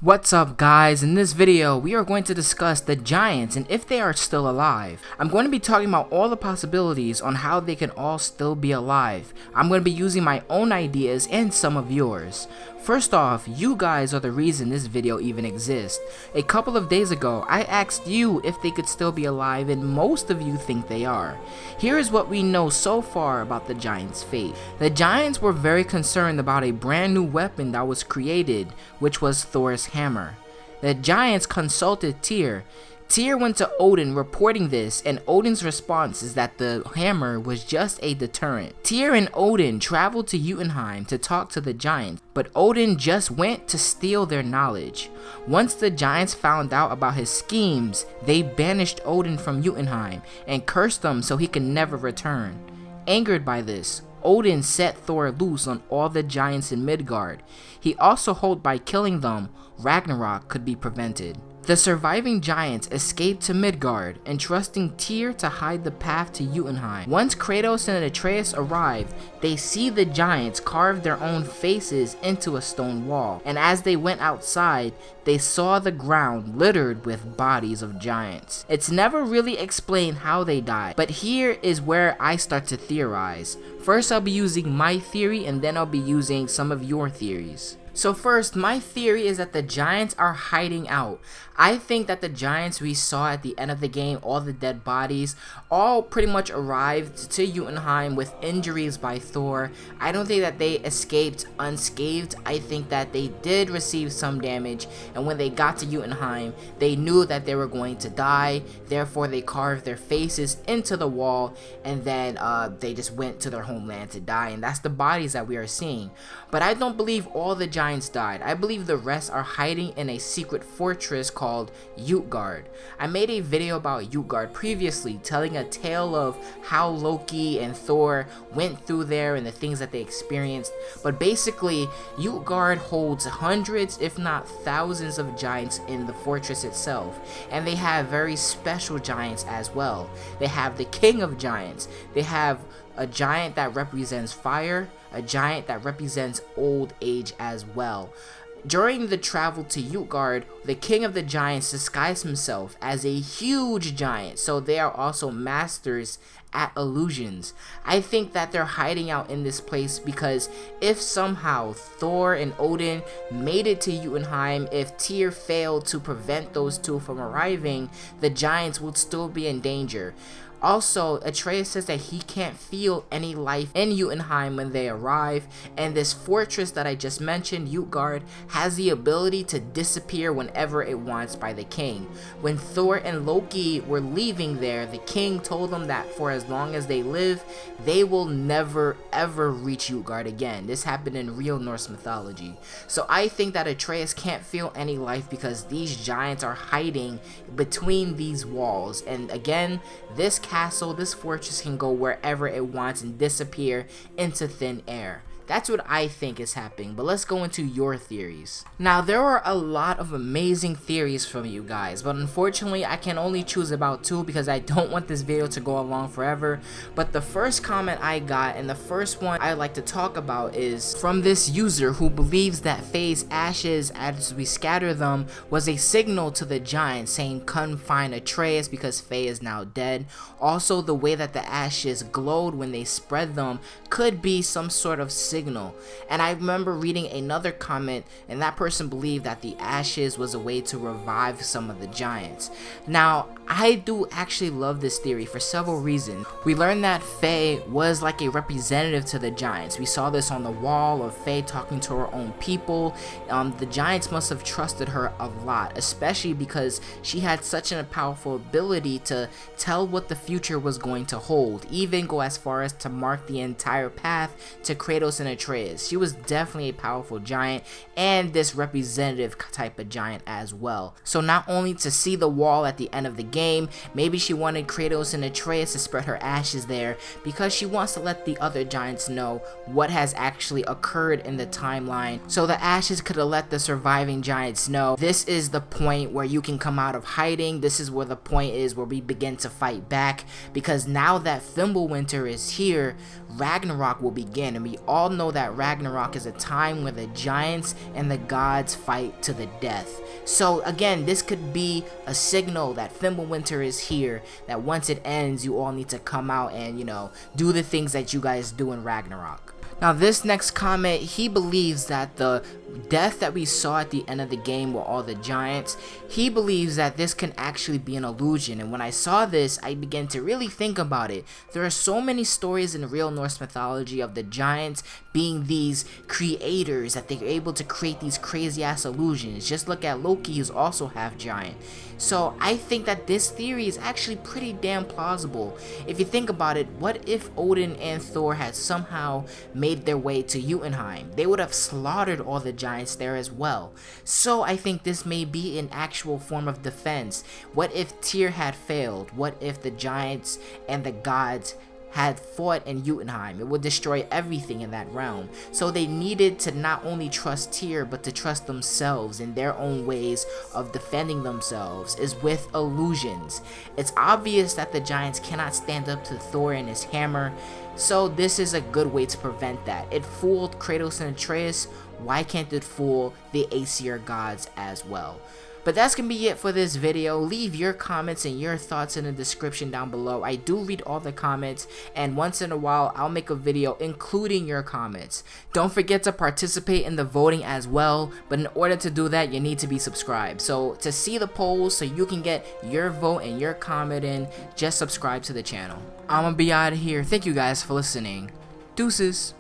What's up guys, in this video we are going to discuss the giants and if they are still alive. I'm going to be talking about all the possibilities on how they can all still be alive. I'm going to be using my own ideas and some of yours. First off, you guys are the reason this video even exists. A couple of days ago, I asked you if they could still be alive and most of you think they are. Here is what we know so far about the giants' fate. The giants were very concerned about a brand new weapon that was created, which was Thor's hammer. The giants consulted Tyr. Tyr went to Odin reporting this, and Odin's response is that the hammer was just a deterrent. Tyr and Odin traveled to Jotunheim to talk to the giants, but Odin just went to steal their knowledge. Once the giants found out about his schemes, they banished Odin from Jotunheim and cursed him so he could never return. Angered by this, Odin set Thor loose on all the giants in Midgard. He also hoped by killing them, Ragnarok could be prevented. The surviving giants escaped to Midgard, entrusting Tyr to hide the path to Jotunheim. Once Kratos and Atreus arrived, they see the giants carve their own faces into a stone wall, and as they went outside, they saw the ground littered with bodies of giants. It's never really explained how they died, but here is where I start to theorize. First I'll be using my theory and then I'll be using some of your theories. So first, my theory is that the giants are hiding out. I think that the giants we saw at the end of the game, all the dead bodies, all pretty much arrived to Jotunheim with injuries by Thor. I don't think that they escaped unscathed. I think that they did receive some damage, and when they got to Jotunheim, they knew that they were going to die. Therefore, they carved their faces into the wall, and then they just went to their homeland to die, and that's the bodies that we are seeing. But I don't believe all the giants died. I believe the rest are hiding in a secret fortress called Utgard. I made a video about Utgard previously, telling a tale of how Loki and Thor went through there and the things that they experienced. But basically, Utgard holds hundreds if not thousands of giants in the fortress itself, and they have very special giants as well. They have the king of giants. They have a giant that represents fire, a giant that represents old age as well. During the travel to Utgard, the king of the giants disguised himself as a huge giant, so they are also masters at illusions. I think that they're hiding out in this place because if somehow Thor and Odin made it to Jotunheim, if Tyr failed to prevent those two from arriving, the giants would still be in danger. Also, Atreus says that he can't feel any life in Jotunheim when they arrive, and this fortress that I just mentioned, Utgard, has the ability to disappear whenever it wants by the king. When Thor and Loki were leaving there, the king told them that for as long as they live, they will never ever reach Utgard again. This happened in real Norse mythology. So I think that Atreus can't feel any life because these giants are hiding between these walls, and again, this castle, this fortress can go wherever it wants and disappear into thin air. That's what I think is happening, but let's go into your theories. Now, there are a lot of amazing theories from you guys, but unfortunately, I can only choose about two because I don't want this video to go along forever. But the first comment I got, and the first one I like to talk about, is from this user who believes that Faye's ashes, as we scatter them, was a signal to the giants saying come find Atreus because Faye is now dead. Also, the way that the ashes glowed when they spread them could be some sort of signal. And I remember reading another comment, and that person believed that the ashes was a way to revive some of the giants. Now, I do actually love this theory for several reasons. We learned that Faye was like a representative to the giants. We saw this on the wall of Faye talking to her own people. The giants must have trusted her a lot, especially because she had such a powerful ability to tell what the future was going to hold, even go as far as to mark the entire path to Kratos and Atreus. She was definitely a powerful giant and this representative type of giant as well. So not only to see the wall at the end of the game, maybe she wanted Kratos and Atreus to spread her ashes there because she wants to let the other giants know what has actually occurred in the timeline, so the ashes could have let the surviving giants know this is the point where you can come out of hiding. This is where the point is where we begin to fight back, because now that Fimbulwinter is here, Ragnarok will begin, and we all know that Ragnarok is a time where the giants and the gods fight to the death. So again, this could be a signal that Fimbulwinter is here, that once it ends, you all need to come out and, you know, do the things that you guys do in Ragnarok. Now this next comment, he believes that the death that we saw at the end of the game with all the giants, he believes that this can actually be an illusion. And when I saw this, I began to really think about it. There are so many stories in real Norse mythology of the giants being these creators, that they're able to create these crazy ass illusions. Just look at Loki, who's also half giant. So I think that this theory is actually pretty damn plausible. If you think about it, what if Odin and Thor had somehow made their way to Jotunheim? They would have slaughtered all the giants there as well. So I think this may be an actual form of defense. What if Tyr had failed? What if the giants and the gods had fought in Jotunheim? It would destroy everything in that realm. So they needed to not only trust Tyr, but to trust themselves in their own ways of defending themselves, is with illusions. It's obvious that the giants cannot stand up to Thor and his hammer, so this is a good way to prevent that. It fooled Kratos and Atreus, why can't it fool the Aesir gods as well? But that's gonna be it for this video. Leave your comments and your thoughts in the description down below. I do read all the comments, and once in a while I'll make a video including your comments. Don't forget to participate in the voting as well, but in order to do that you need to be subscribed. So to see the polls so you can get your vote and your comment in, just subscribe to the channel. I'm gonna be out of here. Thank you guys for listening. Deuces.